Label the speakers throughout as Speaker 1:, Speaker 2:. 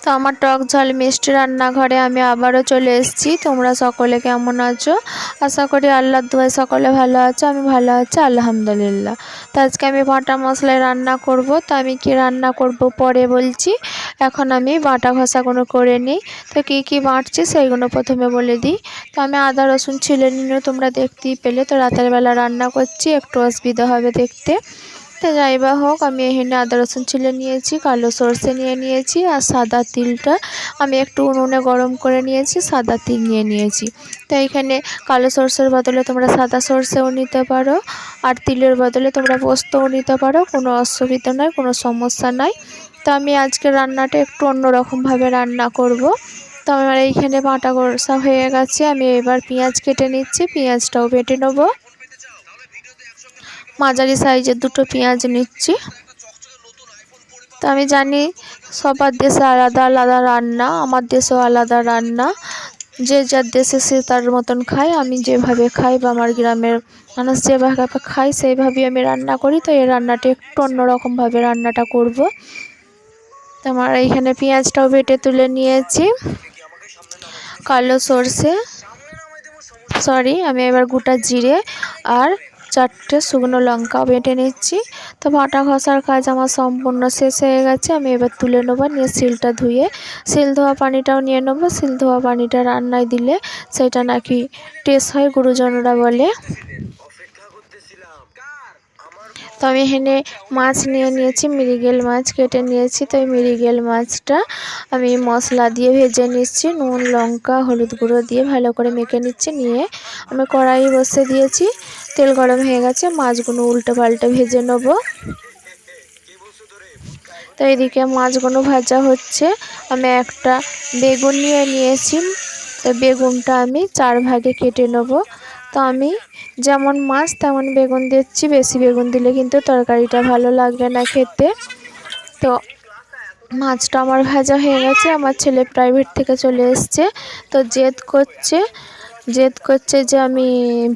Speaker 1: তো আমার টক ঝাল মিষ্টি রান্নাঘরে আমি আবারও চলে এসেছি। তোমরা সকলে কেমন আছো? আশা করি আল্লাহর দোয়ায় সকলে ভালো আছো। আমি ভালো আছি আলহামদুলিল্লাহ। তো আজকে আমি বাটা মশলায় রান্না করব। তো আমি কি রান্না করব পরে বলছি, এখন আমি বাটা ঘষাগুলো করে নিই। তো কি কি বাটছি সেইগুলো প্রথমে বলে দিই। তো আমি আদা রসুন ছিলে নিয়ে তোমরা দেখতেই পেলে। তো রাতের বেলা রান্না করছি, একটু অসুবিধা হবে দেখতে। তো যাই বা হোক, আমি এখানে আদা রসুন ছিলে নিয়েছি, কালো সর্ষে নিয়ে নিয়েছি, আর সাদা তিলটা আমি একটু উনুনে গরম করে নিয়েছি, সাদা তিল নিয়ে নিয়েছি। তো এইখানে কালো সর্ষের বদলে তোমরা সাদা সর্ষেও নিতে পারো, আর তিলের বদলে তোমরা পোস্তও নিতে পারো, কোনো অসুবিধা নয়, কোনো সমস্যা নয়। তো আমি আজকে রান্নাটা একটু অন্যরকমভাবে রান্না করব। তো আমার এইখানে বাটা কষা হয়ে গেছে, আমি এবার পেঁয়াজ কেটে নিচ্ছি, পেঁয়াজটাও বেটে নেবো। মাঝারি সাইজের দুটো পেঁয়াজ নিচ্ছি। তো আমি জানি সবার দেশে আলাদা আলাদা রান্না, আমার দেশেও আলাদা রান্না, যে যার দেশে সে তার মতন খায়। আমি যেভাবে খাই বা আমার গ্রামের মানুষ যেভাবে খায় সেইভাবেই আমি রান্না করি। তো এই রান্নাটা একটু অন্যরকমভাবে রান্নাটা করব। তো আমার এইখানে পেঁয়াজটাও বেটে তুলে নিয়েছি, কালো সর্ষে আমি এবার গোটা জিরে আর 4টে শুকনো লঙ্কা বেটে নিচ্ছি। তো বাটা ঘষার কাজ আমার সম্পূর্ণ শেষ হয়ে গেছে। আমি এবার তুলে নেবো, নিয়ে শিলটা ধুয়ে শিল ধোয়া পানিটাও নিয়ে নেবো। শিল ধোয়া পানিটা রান্নায় দিলে সেটা নাকি টেস্ট হয়, গুরুজনরা বলে। তো আমি এখানে মাছ নিয়ে নিয়েছি, মৃগেল মাছ কেটে নিয়েছি। তো এই মৃগেল মাছটা আমি মশলা দিয়ে ভেজে নিচ্ছি, নুন লঙ্কা হলুদ গুঁড়ো দিয়ে ভালো করে মেখে নিচ্ছি। নিয়ে আমি কড়াই বসে দিয়েছি, তেল গরম হয়ে গেছে, মাছগুলো উল্টে পাল্টে ভেজে নেব। তো এইদিকে মাছগুলো ভাজা হচ্ছে। আমি একটা বেগুন নিয়ে নিয়েছি, তো বেগুনটা আমি 4 ভাগে কেটে নেব। তো আমি যেমন মাছ তেমন বেগুন দিচ্ছি, বেশি বেগুন দিলে কিন্তু তরকারিটা ভালো লাগবে না খেতে। তো মাছটা আমার ভাজা হয়ে গেছে। আমার ছেলে প্রাইভেট থেকে চলে এসছে, তো জেদ করছে যে আমি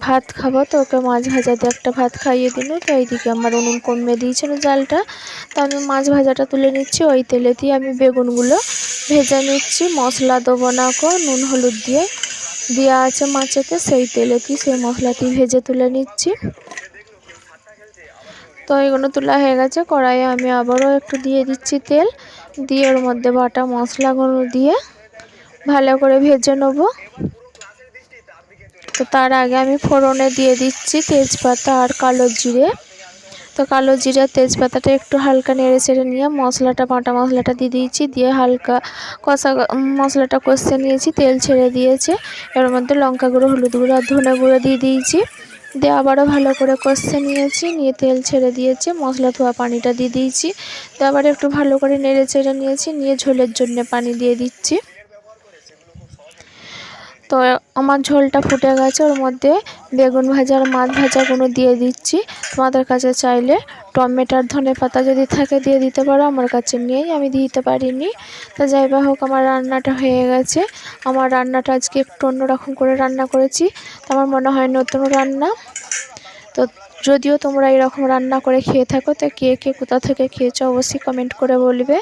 Speaker 1: ভাত খাবো। তো ওকে মাছ ভাজা দিয়ে একটা ভাত খাইয়ে দিল। তো এইদিকে আমার উনুন কমিয়ে দিয়েছিল জালটা। তো আমি মাছ ভাজাটা তুলে নিচ্ছি, ওই তেলে দিয়ে আমি বেগুনগুলো ভেজে নিচ্ছি। মশলা দেবো না কো, নুন হলুদ দিয়ে দেওয়া আছে মাছেতে, সেই তেলেতেই সেই মশলাটি ভেজে তুলে নিচ্ছি। তো এগুলো তোলা হয়ে গেছে। কড়াইয়ে আমি আবারও একটু দিয়ে দিচ্ছি তেল, দিয়ে ওর মধ্যে বাটা মশলাগুলো দিয়ে ভালো করে ভেজে নেব। তো তার আগে আমি ফোড়নে দিয়ে দিচ্ছি তেজপাতা আর কালো জিরে। তো কালো জিরা তেজপাতাটা একটু হালকা নেড়ে চেড়ে নিয়ে মশলাটা বাটা মশলাটা দিয়ে দিয়েছি, দিয়ে হালকা মশলাটা কষে নিয়েছি, তেল ছেড়ে দিয়েছে। এর মধ্যে লঙ্কা গুঁড়ো হলুদ গুঁড়ো আর ধনে গুঁড়ো দিয়ে দিয়েছি, দিয়ে আবারও ভালো করে কষে নিয়েছি। নিয়ে তেল ছেড়ে দিয়েছে, মশলা ধোয়া পানিটা দিয়ে দিয়েছি, দিয়ে আবার একটু ভালো করে নেড়ে চেড়ে নিয়েছি। নিয়ে ঝোলের জন্য পানি দিয়ে দিচ্ছি। তো আমার ঝোলটা ফুটে গেছে, ওর মধ্যে বেগুন ভাজা আর মাছ ভাজাগুলো দিয়ে দিচ্ছি। তোমাদের কাছে চাইলে টমেটোর ধনে পাতা যদি থাকে দিয়ে দিতে পারো, আমার কাছে নেই, আমি দিতে পারিনি। তো যাই বা হোক, আমার রান্নাটা হয়ে গেছে। আমার রান্নাটা আজকে একটু অন্যরকম করে রান্না করেছি, তো আমার মনে হয় নতুন রান্না। তো যদিও তোমরা এরকম রান্না করে খেয়ে থাকো, তো কে কে কোথা থেকে খেয়েছো অবশ্যই কমেন্ট করে বলবে।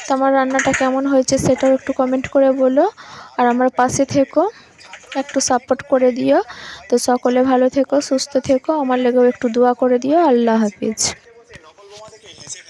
Speaker 1: তো আমার রান্নাটা কেমন হয়েছে সেটাও একটু কমেন্ট করে বলো, আর আমার পাশে থেকো, একটু সাপোর্ট করে দিও। তো সকলে ভালো থেকো, সুস্থ থেকো, আমার লেগেও একটু দোয়া করে দিও। আল্লাহ হাফিজ।